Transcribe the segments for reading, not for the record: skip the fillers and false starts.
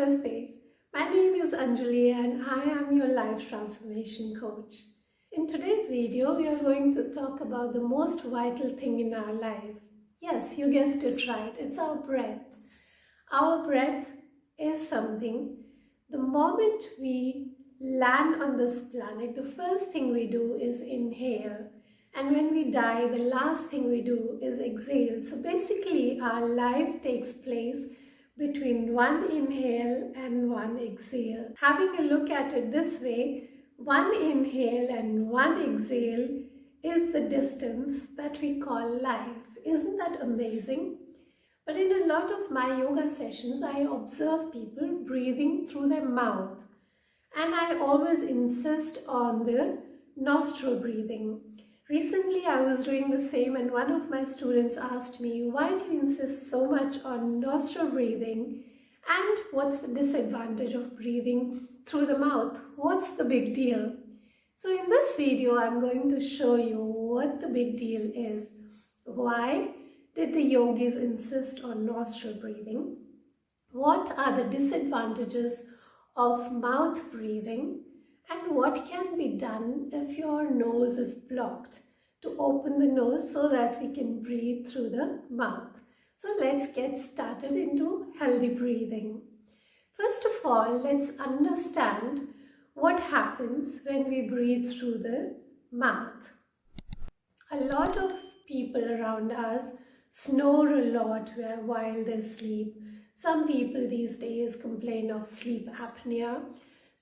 Namaste. My name is Anjuly and I am your life transformation coach. In today's video, we are going to talk about the most vital thing in our life. Yes, you guessed it right. It's our breath. Our breath is something. The moment we land on this planet, the first thing we do is inhale. And when we die, the last thing we do is exhale. So basically, our life takes place between one inhale and one exhale. Having a look at it this way, one inhale and one exhale is the distance that we call life. Isn't that amazing? But in a lot of my yoga sessions, I observe people breathing through their mouth. And I always insist on the nostril breathing. Recently, I was doing the same and one of my students asked me, why do you insist so much on nostril breathing? And what's the disadvantage of breathing through the mouth? What's the big deal? So in this video, I'm going to show you what the big deal is. Why did the yogis insist on nostril breathing? What are the disadvantages of mouth breathing? And what can be done if your nose is blocked to open the nose so that we can breathe through the mouth? So let's get started into healthy breathing. First of all, let's understand what happens when we breathe through the mouth. A lot of people around us snore a lot while they sleep. Some people these days complain of sleep apnea.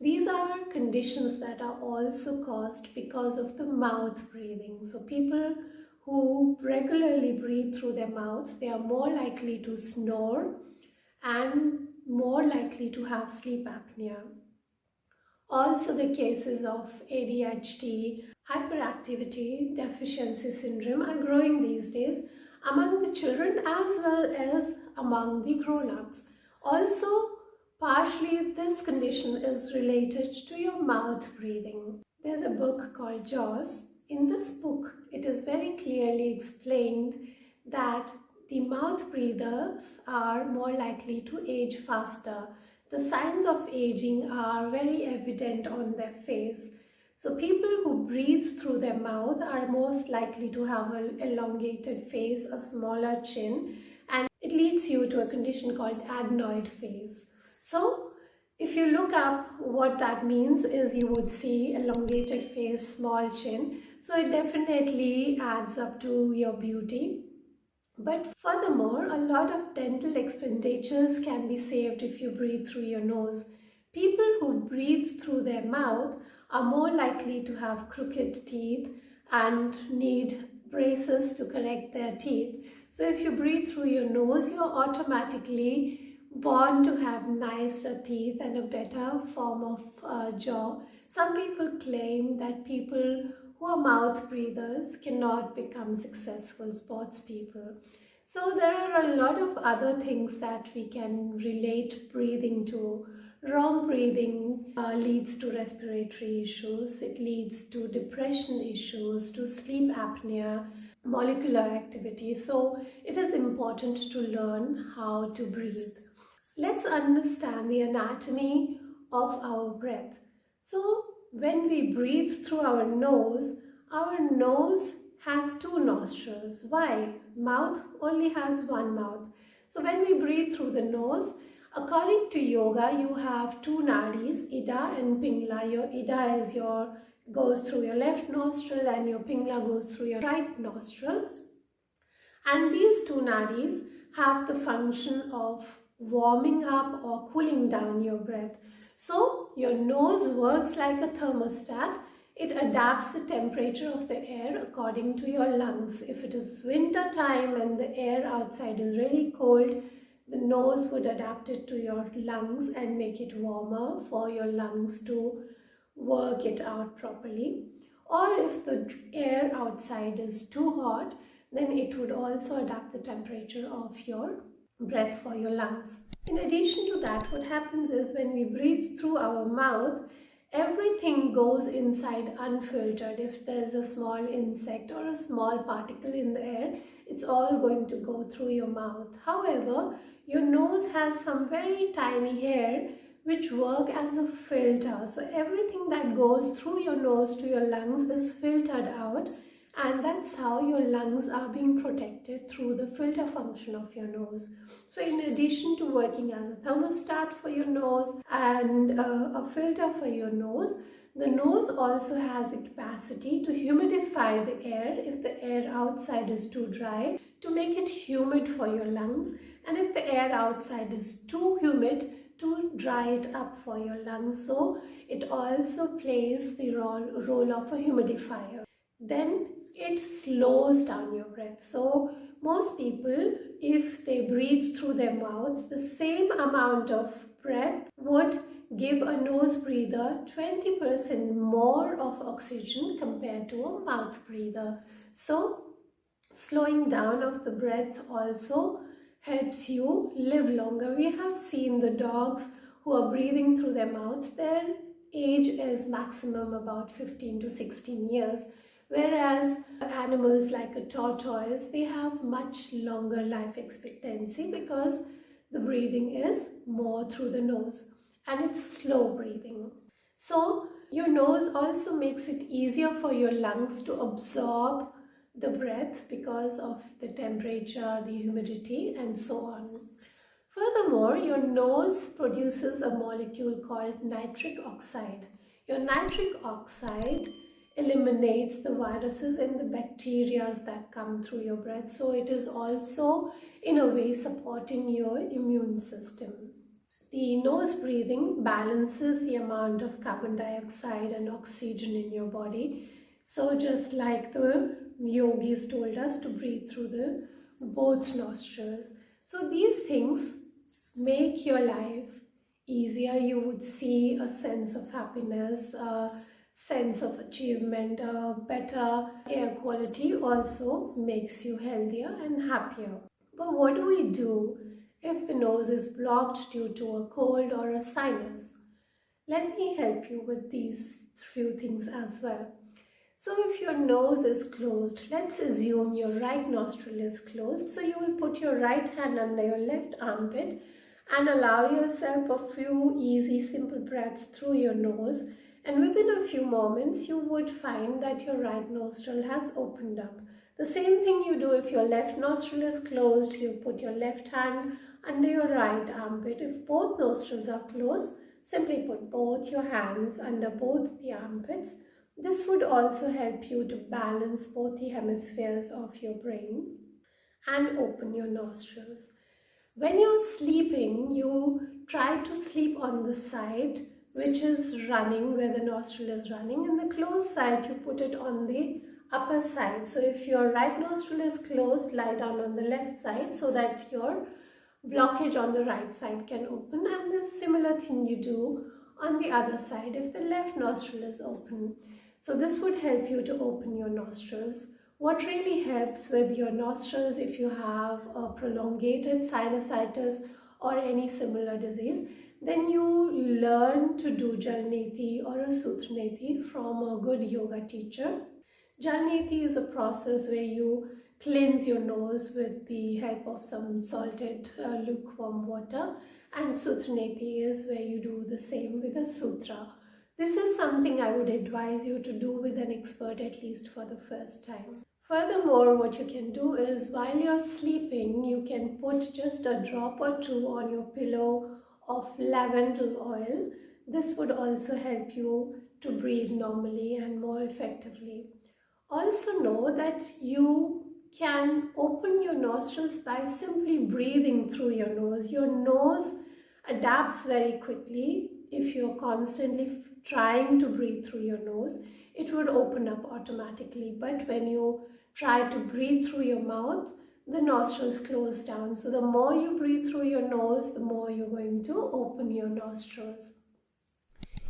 These are conditions that are also caused because of the mouth breathing. So people who regularly breathe through their mouth, they are more likely to snore and more likely to have sleep apnea. Also the cases of ADHD, hyperactivity, deficiency syndrome are growing these days among the children as well as among the grown-ups. Also, partially, this condition is related to your mouth breathing. There's a book called Jaws. In this book, it is very clearly explained that the mouth breathers are more likely to age faster. The signs of aging are very evident on their face. So people who breathe through their mouth are most likely to have an elongated face, a smaller chin, and it leads you to a condition called adenoid face. So if you look up what that means is you would see elongated face, small chin. So it definitely adds up to your beauty. But furthermore, a lot of dental expenditures can be saved if you breathe through your nose. People who breathe through their mouth are more likely to have crooked teeth and need braces to correct their teeth. So if you breathe through your nose, you're automatically born to have nicer teeth and a better form of jaw. Some people claim that people who are mouth breathers cannot become successful sports people. So there are a lot of other things that we can relate breathing to. Wrong breathing leads to respiratory issues, it leads to depression issues, to sleep apnea, molecular activity. So it is important to learn how to breathe. Let's understand the anatomy of our breath. So when we breathe through our nose has two nostrils. Why? Mouth only has one mouth. So when we breathe through the nose, according to yoga, you have two nadis, Ida and Pingla. Your Ida goes through your left nostril and your Pingla goes through your right nostril. And these two nadis have the function of warming up or cooling down your breath. So your nose works like a thermostat. It adapts the temperature of the air according to your lungs. If it is winter time and the air outside is really cold, the nose would adapt it to your lungs and make it warmer for your lungs to work it out properly. Or if the air outside is too hot, then it would also adapt the temperature of your breath for your lungs. In addition to that, what happens is when we breathe through our mouth, everything goes inside unfiltered. If there's a small insect or a small particle in the air, it's all going to go through your mouth. However, Your nose has some very tiny hair which work as a filter. So everything that goes through your nose to your lungs is filtered out, and that's how your lungs are being protected through the filter function of your nose. So in addition to working as a thermostat for your nose and a filter for your nose, the nose also has the capacity to humidify the air if the air outside is too dry, to make it humid for your lungs, and if the air outside is too humid, to dry it up for your lungs. So it also plays the role of a humidifier. Then it slows down your breath. So most people, if they breathe through their mouths, the same amount of breath would give a nose breather 20% more of oxygen compared to a mouth breather. So slowing down of the breath also helps you live longer. We have seen the dogs who are breathing through their mouths, their age is maximum about 15 to 16 years. Whereas animals like a tortoise, they have much longer life expectancy because the breathing is more through the nose and it's slow breathing. So your nose also makes it easier for your lungs to absorb the breath because of the temperature, the humidity, and so on. Furthermore, your nose produces a molecule called nitric oxide. Your nitric oxide eliminates the viruses and the bacteria that come through your breath. So it is also in a way supporting your immune system. The nose breathing balances the amount of carbon dioxide and oxygen in your body. So just like the yogis told us to breathe through the both nostrils. So these things make your life easier. You would see a sense of happiness, a sense of achievement, a better air quality also makes you healthier and happier. But what do we do if the nose is blocked due to a cold or a sinus? Let me help you with these few things as well. So if your nose is closed, let's assume your right nostril is closed. So you will put your right hand under your left armpit and allow yourself a few easy, simple breaths through your nose. And within a few moments, you would find that your right nostril has opened up. The same thing you do if your left nostril is closed, you put your left hand under your right armpit. If both nostrils are closed, simply put both your hands under both the armpits. This would also help you to balance both the hemispheres of your brain and open your nostrils. When you're sleeping, you try to sleep on the side which is running, where the nostril is running, and the closed side you put it on the upper side. So if your right nostril is closed, lie down on the left side so that your blockage on the right side can open, and the similar thing you do on the other side if the left nostril is open. So this would help you to open your nostrils. What really helps with your nostrils if you have a prolongated sinusitis or any similar disease, then you learn to do Jalneti or a Sutraneti from a good yoga teacher. Jalneti is a process where you cleanse your nose with the help of some salted lukewarm water, and Sutraneti is where you do the same with a sutra. This is something I would advise you to do with an expert at least for the first time. Furthermore, what you can do is while you're sleeping, you can put just a drop or two on your pillow of lavender oil. This would also help you to breathe normally and more effectively. Also know that you can open your nostrils by simply breathing through your nose. Your nose adapts very quickly. If you're constantly trying to breathe through your nose, it would open up automatically. But when you try to breathe through your mouth, the nostrils close down. So the more you breathe through your nose, the more you're going to open your nostrils.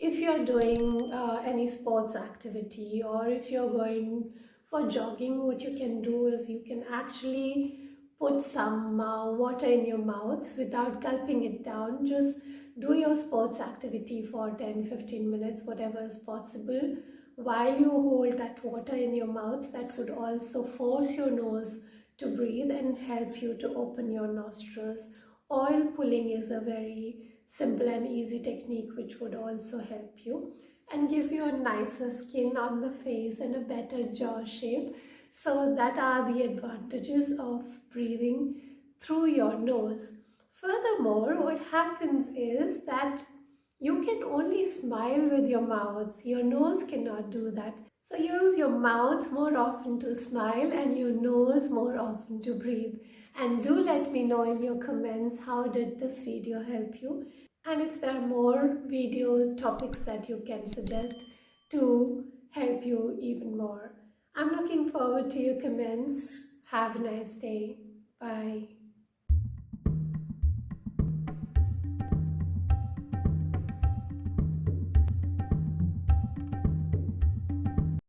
If you're doing any sports activity, or if you're going for jogging, what you can do is you can actually put some water in your mouth without gulping it down. Just do your sports activity for 10-15 minutes, whatever is possible. While you hold that water in your mouth, that would also force your nose to breathe and help you to open your nostrils. Oil pulling is a very simple and easy technique which would also help you and give you a nicer skin on the face and a better jaw shape. So that are the advantages of breathing through your nose. Furthermore, what happens is that you can only smile with your mouth. Your nose cannot do that. So use your mouth more often to smile and your nose more often to breathe. And do let me know in your comments how did this video help you, and if there are more video topics that you can suggest to help you even more. I'm looking forward to your comments. Have a nice day. Bye.